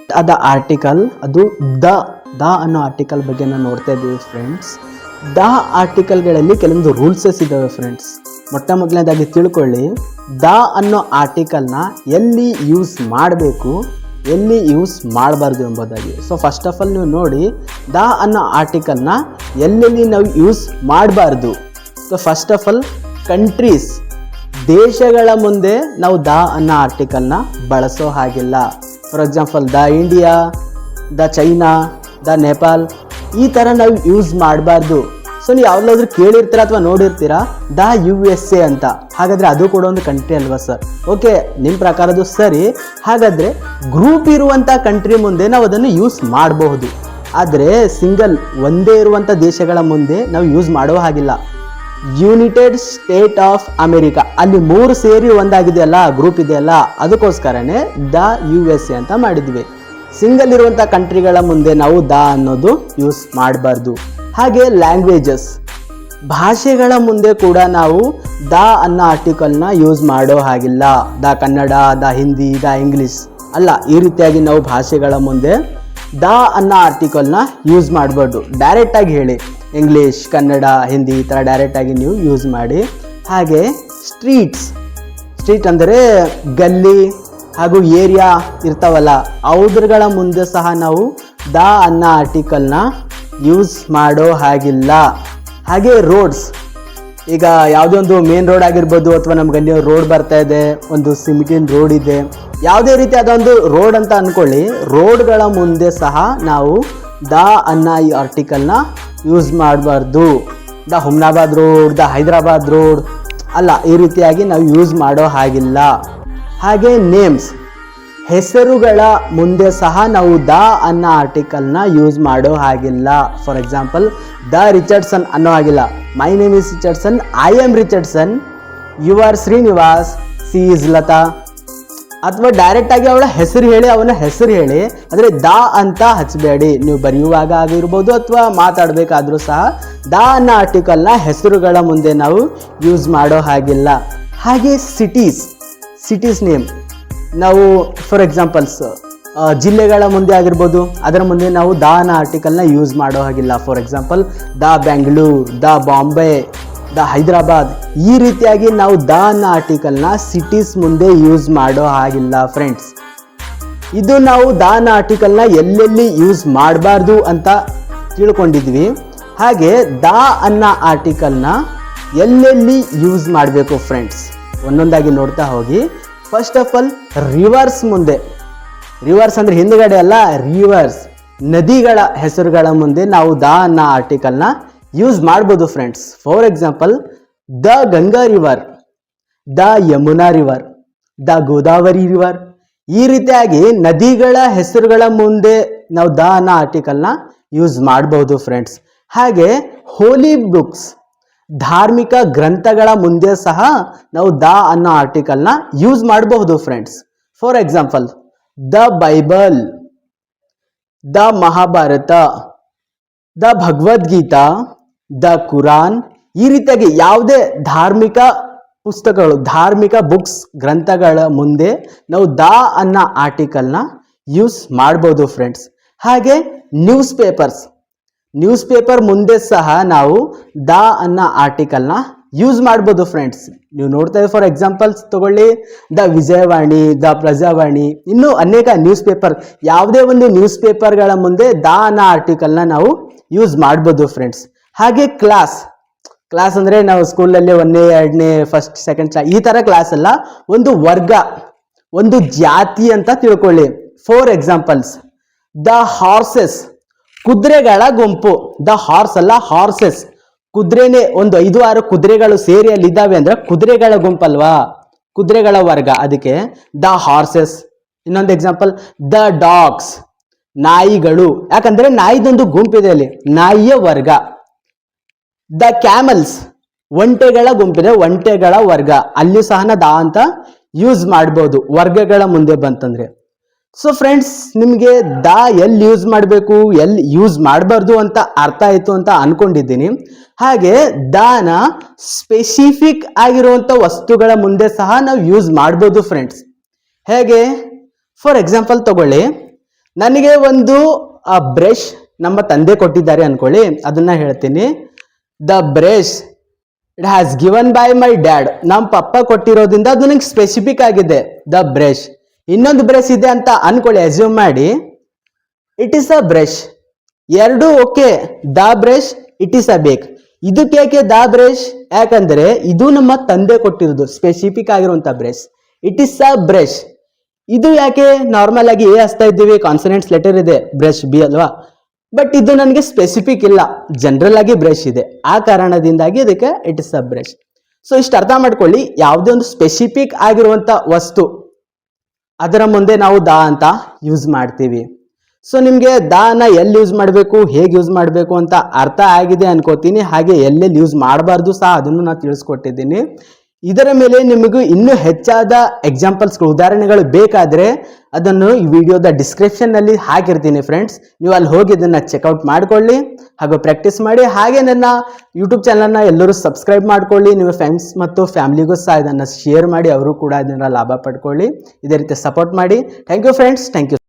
ಅದ ಆರ್ಟಿಕಲ್ ಅದು ದ ಅನ್ನೋ ಆರ್ಟಿಕಲ್ ಬಗ್ಗೆ ನಾವು ನೋಡ್ತಾ ಇದ್ದೀವಿ ಫ್ರೆಂಡ್ಸ್. ದ ಆರ್ಟಿಕಲ್ಗಳಲ್ಲಿ ಕೆಲವೊಂದು ರೂಲ್ಸಸ್ ಇದ್ದಾವೆ ಫ್ರೆಂಡ್ಸ್. ಮೊಟ್ಟ ಮೊದಲನೇದಾಗಿ ತಿಳ್ಕೊಳ್ಳಿ, ದ ಅನ್ನೋ ಆರ್ಟಿಕಲ್ನ ಎಲ್ಲಿ ಯೂಸ್ ಮಾಡಬೇಕು, ಎಲ್ಲಿ ಯೂಸ್ ಮಾಡಬಾರ್ದು ಎಂಬುದಾಗಿ. ಸೊ ಫಸ್ಟ್ ಆಫ್ ಆಲ್ ನೀವು ನೋಡಿ, ದ ಅನ್ನೋ ಆರ್ಟಿಕಲ್ನ ಎಲ್ಲೆಲ್ಲಿ ನಾವು ಯೂಸ್ ಮಾಡಬಾರ್ದು. So first of all countries, ದೇಶಗಳ ಮುಂದೆ ನಾವು ದ ಅನ್ನೋ ಆರ್ಟಿಕಲ್ನ ಬಳಸೋ ಹಾಗಿಲ್ಲ. For example the India, the China, the Nepal, ಈ ಥರ ನಾವು ಯೂಸ್ ಮಾಡಬಾರ್ದು. ಸೊ ನೀವು ಯಾವ್ದಾದ್ರು ಕೇಳಿರ್ತೀರ ಅಥವಾ ನೋಡಿರ್ತೀರಾ ದ USA ಅಂತ, ಹಾಗಾದರೆ ಅದು ಕೂಡ ಒಂದು ಕಂಟ್ರಿ ಅಲ್ವಾ ಸರ್? ಓಕೆ, ನಿಮ್ಮ ಪ್ರಕಾರ ಅದು ಸರಿ. ಹಾಗಾದರೆ ಗ್ರೂಪ್ ಇರುವಂಥ ಕಂಟ್ರಿ ಮುಂದೆ ನಾವು ಅದನ್ನು ಯೂಸ್ ಮಾಡಬಹುದು, ಆದರೆ ಸಿಂಗಲ್ ಒಂದೇ ಇರುವಂಥ ದೇಶಗಳ ಮುಂದೆ ನಾವು ಯೂಸ್ ಮಾಡೋ ಹಾಗಿಲ್ಲ. ಯುನೈಟೆಡ್ ಸ್ಟೇಟ್ ಆಫ್ ಅಮೆರಿಕಾ, ಅಲ್ಲಿ 3 ಸೇರಿ ಒಂದಾಗಿದೆಯಲ್ಲ, ಗ್ರೂಪ್ ಇದೆಯಲ್ಲ, ಅದಕ್ಕೋಸ್ಕರನೇ ದ USA ಅಂತ ಮಾಡಿದ್ವಿ. ಸಿಂಗಲ್ ಇರುವಂಥ ಕಂಟ್ರಿಗಳ ಮುಂದೆ ನಾವು ದ ಅನ್ನೋದು ಯೂಸ್ ಮಾಡಬಾರ್ದು. ಹಾಗೆ ಲ್ಯಾಂಗ್ವೇಜಸ್, ಭಾಷೆಗಳ ಮುಂದೆ ಕೂಡ ನಾವು ದ ಅನ್ನೋ ಆರ್ಟಿಕಲ್ನ ಯೂಸ್ ಮಾಡೋ ಹಾಗಿಲ್ಲ. The Kannada, the Hindi, the English ಅಲ್ಲ, ಈ ರೀತಿಯಾಗಿ ನಾವು ಭಾಷೆಗಳ ಮುಂದೆ ದ ಅನ್ನೋ ಆರ್ಟಿಕಲ್ನ ಯೂಸ್ ಮಾಡಬಾರ್ದು. ಡೈರೆಕ್ಟಾಗಿ ಹೇಳಿ, ಇಂಗ್ಲೀಷ್, ಕನ್ನಡ, ಹಿಂದಿ ಈ ಥರ ಡೈರೆಕ್ಟಾಗಿ ನೀವು ಯೂಸ್ ಮಾಡಿ. ಹಾಗೆ ಸ್ಟ್ರೀಟ್ ಅಂದರೆ ಗಲ್ಲಿ ಹಾಗೂ ಏರಿಯಾ ಇರ್ತಾವಲ್ಲ, ಅವ್ರಗಳ ಮುಂದೆ ಸಹ ನಾವು ದ ಅನ್ನೋ ಆರ್ಟಿಕಲ್ನ ಯೂಸ್ ಮಾಡೋ ಹಾಗಿಲ್ಲ. ಹಾಗೆ ರೋಡ್ಸ್, ಈಗ ಯಾವುದೇ ಒಂದು ಮೇನ್ ರೋಡ್ ಆಗಿರ್ಬೋದು, ಅಥವಾ ನಮ್ಗೆ ಅಲ್ಲಿ ರೋಡ್ ಬರ್ತಾ ಇದೆ, ಒಂದು ಸಿಮೆಂಟಿನ ರೋಡ್ ಇದೆ, ಯಾವುದೇ ರೀತಿ ಅದೊಂದು ರೋಡ್ ಅಂತ ಅಂದ್ಕೊಳ್ಳಿ, ರೋಡ್ಗಳ ಮುಂದೆ ಸಹ ನಾವು ದ ಅನ್ನೋ ಈ ಆರ್ಟಿಕಲ್ನ ಯೂಸ್ ಮಾಡಬಾರ್ದು. The Humnabad road, the Hyderabad road ಅಲ್ಲ, ಈ ರೀತಿಯಾಗಿ ನಾವು ಯೂಸ್ ಮಾಡೋ ಹಾಗಿಲ್ಲ. ಹಾಗೆ ನೇಮ್ಸ್, ಹೆಸರುಗಳ ಮುಂದೆ ಸಹ ನಾವು ದ ಅನ್ನೋ ಆರ್ಟಿಕಲ್ನ ಯೂಸ್ ಮಾಡೋ ಹಾಗಿಲ್ಲ. ಫಾರ್ ಎಕ್ಸಾಂಪಲ್ ದ ರಿಚರ್ಡ್ಸನ್ ಅನ್ನೋ ಹಾಗಿಲ್ಲ. My name is Richardson, I am Richardson, you are Srinivas, she is Latha. ಅಥವಾ ಡೈರೆಕ್ಟಾಗಿ ಅವಳ ಹೆಸರು ಹೇಳಿ, ಅವನ ಹೆಸರು ಹೇಳಿ, ಆದರೆ ದ ಅಂತ ಹಚ್ಚಬೇಡಿ. ನೀವು ಬರೆಯುವಾಗ ಆಗಿರ್ಬೋದು ಅಥವಾ ಮಾತಾಡಬೇಕಾದ್ರೂ ಸಹ ದ ಅನ್ನೋ ಆರ್ಟಿಕಲ್ನ ಹೆಸರುಗಳ ಮುಂದೆ ನಾವು ಯೂಸ್ ಮಾಡೋ ಹಾಗಿಲ್ಲ. ಹಾಗೆ ಸಿಟೀಸ್ ನೇಮ್, ನಾವು ಫಾರ್ ಎಕ್ಸಾಂಪಲ್ಸ್ ಜಿಲ್ಲೆಗಳ ಮುಂದೆ ಆಗಿರ್ಬೋದು, ಅದರ ಮುಂದೆ ನಾವು ದ ಅನ್ನೋ ಆರ್ಟಿಕಲ್ನ ಯೂಸ್ ಮಾಡೋ ಹಾಗಿಲ್ಲ. For example the Bengaluru, the Bombay, the Hyderabad, ಈ ರೀತಿಯಾಗಿ ನಾವು ದ ಅನ್ನೋ ಆರ್ಟಿಕಲ್ನ ಸಿಟೀಸ್ ಮುಂದೆ ಯೂಸ್ ಮಾಡೋ ಹಾಗಿಲ್ಲ ಫ್ರೆಂಡ್ಸ್. ಇದು ನಾವು ದ ಅನ್ನೋ ಆರ್ಟಿಕಲ್ನ ಎಲ್ಲೆಲ್ಲಿ ಯೂಸ್ ಮಾಡಬಾರ್ದು ಅಂತ ತಿಳ್ಕೊಂಡಿದ್ವಿ. ಹಾಗೆ ದ ಅನ್ನೋ ಆರ್ಟಿಕಲ್ನ ಎಲ್ಲೆಲ್ಲಿ ಯೂಸ್ ಮಾಡಬೇಕು ಫ್ರೆಂಡ್ಸ್, ಒಂದೊಂದಾಗಿ ನೋಡ್ತಾ ಹೋಗಿ. ಫಸ್ಟ್ ಆಫ್ ಆಲ್ ರಿವರ್ಸ್ ಮುಂದೆ, ರಿವರ್ಸ್ ಅಂದರೆ ಹಿಂದುಗಡೆ ಅಲ್ಲ, ರಿವರ್ಸ್ ನದಿಗಳ ಹೆಸರುಗಳ ಮುಂದೆ ನಾವು ದ ಅನ್ನೋ ಆರ್ಟಿಕಲ್ನ ಯೂಸ್ ಮಾಡ್ಬೋದು friends. For example the Ganga river, the Yamuna river, the Godavari river, ಈ ರೀತಿಯಾಗಿ ನದಿಗಳ ಹೆಸರುಗಳ ಮುಂದೆ ನಾವು ದ ಅನ್ನೋ ಆರ್ಟಿಕಲ್ನ ಯೂಸ್ ಮಾಡಬಹುದು ಫ್ರೆಂಡ್ಸ್. ಹಾಗೆ ಹೋಲಿ ಬುಕ್ಸ್, ಧಾರ್ಮಿಕ ಗ್ರಂಥಗಳ ಮುಂದೆ ಸಹ ನಾವು ದ ಅನ್ನೋ ಆರ್ಟಿಕಲ್ನ ಯೂಸ್ ಮಾಡಬಹುದು friends. For example the Bible, the Mahabharata, the Bhagavad Gita, the Quran, ಈ ರೀತಿಯಾಗಿ ಯಾವುದೇ ಧಾರ್ಮಿಕ ಪುಸ್ತಕಗಳು, ಧಾರ್ಮಿಕ ಬುಕ್ಸ್, ಗ್ರಂಥಗಳ ಮುಂದೆ ನಾವು ದ ಅನ್ನೋ ಆರ್ಟಿಕಲ್ನ ಯೂಸ್ ಮಾಡ್ಬೋದು ಫ್ರೆಂಡ್ಸ್. ಹಾಗೆ ನ್ಯೂಸ್ ಪೇಪರ್ ಮುಂದೆ ಸಹ ನಾವು ದ ಅನ್ನೋ ಆರ್ಟಿಕಲ್ನ ಯೂಸ್ ಮಾಡ್ಬೋದು ಫ್ರೆಂಡ್ಸ್. ನೀವು ನೋಡ್ತಾ ಇದ್ದೀವಿ, ಫಾರ್ ಎಕ್ಸಾಂಪಲ್ಸ್ ತಗೊಳ್ಳಿ, ದ ವಿಜಯವಾಣಿ, ದ ಪ್ರಜಾವಾಣಿ, ಇನ್ನೂ ಅನೇಕ ನ್ಯೂಸ್ ಪೇಪರ್, ಯಾವುದೇ ಒಂದು ನ್ಯೂಸ್ ಪೇಪರ್ಗಳ ಮುಂದೆ ದ ಅನ್ನೋ ಆರ್ಟಿಕಲ್ನ ನಾವು ಯೂಸ್ ಮಾಡ್ಬೋದು ಫ್ರೆಂಡ್ಸ್. ಹಾಗೆ ಕ್ಲಾಸ್ ಅಂದರೆ ನಾವು ಸ್ಕೂಲಲ್ಲಿ 1ನೇ 2ನೇ ಫಸ್ಟ್ ಸೆಕೆಂಡ್ ಈ ಥರ ಕ್ಲಾಸ್ ಅಲ್ಲ, ಒಂದು ವರ್ಗ, ಒಂದು ಜಾತಿ ಅಂತ ತಿಳ್ಕೊಳ್ಳಿ. ಫಾರ್ ಎಕ್ಸಾಂಪಲ್ಸ್ ದ ಹಾರ್ಸಸ್, ಕುದುರೆಗಳ ಗುಂಪು. ದ ಹಾರ್ಸ್ ಅಲ್ಲ, ಹಾರ್ಸಸ್, ಕುದುರೆನೇ ಒಂದು 5-6 ಕುದುರೆಗಳು ಸೇರಿ ಅಲ್ಲಿ ಇದ್ದಾವೆ ಅಂದ್ರೆ ಕುದುರೆಗಳ ಗುಂಪಲ್ವಾ, ಕುದುರೆಗಳ ವರ್ಗ, ಅದಕ್ಕೆ ದ ಹಾರ್ಸಸ್. ಇನ್ನೊಂದು ಎಕ್ಸಾಂಪಲ್ ದ ಡಾಗ್ಸ್, ನಾಯಿಗಳು, ಯಾಕಂದ್ರೆ ನಾಯಿದೊಂದು ಗುಂಪಿದೆ ಅಲ್ಲಿ, ನಾಯಿಯ ವರ್ಗ. ದ ಕ್ಯಾಮಲ್ಸ್, ಒಂಟೆಗಳ ಗುಂಪಿದೆ, ಒಂಟೆಗಳ ವರ್ಗ, ಅಲ್ಲಿ ಸಹ ದ ಅಂತ ಯೂಸ್ ಮಾಡ್ಬೋದು ವರ್ಗಗಳ ಮುಂದೆ ಬಂತಂದ್ರೆ. ಸೊ ಫ್ರೆಂಡ್ಸ್, ನಿಮಗೆ ದ ಎಲ್ಲಿ ಯೂಸ್ ಮಾಡಬೇಕು, ಎಲ್ಲಿ ಯೂಸ್ ಮಾಡಬಾರ್ದು ಅಂತ ಅರ್ಥ ಆಯಿತು ಅಂತ ಅನ್ಕೊಂಡಿದ್ದೀನಿ. ಹಾಗೆ ದಾನ ಸ್ಪೆಸಿಫಿಕ್ ಆಗಿರುವಂಥ ವಸ್ತುಗಳ ಮುಂದೆ ಸಹ ನಾವು ಯೂಸ್ ಮಾಡ್ಬೋದು ಫ್ರೆಂಡ್ಸ್. ಹೇಗೆ? ಫಾರ್ ಎಕ್ಸಾಂಪಲ್ ತಗೊಳ್ಳಿ, ನನಗೆ ಒಂದು ಬ್ರಷ್ ನಮ್ಮ ತಂದೆ ಕೊಟ್ಟಿದ್ದಾರೆ ಅನ್ಕೊಳ್ಳಿ, ಅದನ್ನ ಹೇಳ್ತೀನಿ. The brush it has given by my dad. ನಮ್ಮ ಪಪ್ಪ ಕೊಟ್ಟಿರೋದ್ರಿಂದ ಅದು ನಂಗೆ ಸ್ಪೆಸಿಫಿಕ್ ಆಗಿದೆ. The brush. ಇನ್ನೊಂದು ಬ್ರಷ್ ಇದೆ ಅಂತ ಅನ್ಕೊಳ್ಳಿ, ಅಸ್ಯೂಮ್ ಮಾಡಿ. It is a brush. ಎರಡು okay. The brush, it is a bake. ಇದಕ್ಕೆ ಯಾಕೆ ದ ಬ್ರಷ್? ಯಾಕಂದ್ರೆ ಇದು ನಮ್ಮ ತಂದೆ ಕೊಟ್ಟಿರೋದು ಸ್ಪೆಸಿಫಿಕ್ ಆಗಿರುವಂತ brush. It is a brush. ಇದು ಯಾಕೆ ನಾರ್ಮಲ್ ಆಗಿ ಎ ಹಚ್ತಾ ಇದ್ದೀವಿ, ಕಾನ್ಸನೆಂಟ್ಸ್ ಲೆಟರ್ ಇದೆ, ಬ್ರಷ್ ಬಿ ಅಲ್ವಾ. ಬಟ್ ಇದು ನನಗೆ ಸ್ಪೆಸಿಫಿಕ್ ಇಲ್ಲ, ಜನರಲ್ ಆಗಿ ಬ್ರಷ್ ಇದೆ. ಆ ಕಾರಣದಿಂದಾಗಿ ಇದಕ್ಕೆ it is a brush. So ಇಷ್ಟು ಅರ್ಥ ಮಾಡ್ಕೊಳ್ಳಿ, ಯಾವುದೇ ಒಂದು ಸ್ಪೆಸಿಫಿಕ್ ಆಗಿರುವಂತ ವಸ್ತು ಅದರ ಮುಂದೆ ನಾವು ದ ಅಂತ ಯೂಸ್ ಮಾಡ್ತೀವಿ. ಸೊ ನಿಮಗೆ ದಾನ ಎಲ್ಲಿ ಯೂಸ್ ಮಾಡಬೇಕು, ಹೇಗೆ ಯೂಸ್ ಮಾಡಬೇಕು ಅಂತ ಅರ್ಥ ಆಗಿದೆ ಅನ್ಕೋತೀನಿ. ಹಾಗೆ ಎಲ್ಲೆಲ್ಲಿ ಯೂಸ್ ಮಾಡಬಾರ್ದು ಸಹ ಅದನ್ನು ನಾನು ತಿಳಿಸ್ಕೊಟ್ಟಿದ್ದೀನಿ. ಇದರ ಮೇಲೆ ನಿಮಗೂ ಇನ್ನೂ ಹೆಚ್ಚಾದ ಎಕ್ಸಾಂಪಲ್ಸ್ಗಳು, ಉದಾಹರಣೆಗಳು ಬೇಕಾದರೆ ಅದನ್ನು ಈ ವಿಡಿಯೋದ ಡಿಸ್ಕ್ರಿಪ್ಷನ್ ನಲ್ಲಿ ಹಾಕಿರ್ತೀನಿ ಫ್ರೆಂಡ್ಸ್. ನೀವು ಅಲ್ಲಿ ಹೋಗಿ ಇದನ್ನ ಚೆಕ್ಔಟ್ ಮಾಡ್ಕೊಳ್ಳಿ ಹಾಗೂ ಪ್ರಾಕ್ಟೀಸ್ ಮಾಡಿ. ಹಾಗೆ ನನ್ನ ಯೂಟ್ಯೂಬ್ ಚಾನಲ್ನ ಎಲ್ಲರೂ ಸಬ್ಸ್ಕ್ರೈಬ್ ಮಾಡ್ಕೊಳ್ಳಿ. ನಿಮ್ಮ ಫ್ರೆಂಡ್ಸ್ ಮತ್ತು ಫ್ಯಾಮಿಲಿಗೂ ಸಹ ಇದನ್ನು ಶೇರ್ ಮಾಡಿ, ಅವರು ಕೂಡ ಇದನ್ನ ಲಾಭ ಪಡ್ಕೊಳ್ಳಿ. ಇದೇ ರೀತಿ ಸಪೋರ್ಟ್ ಮಾಡಿ. Thank you friends, thank you.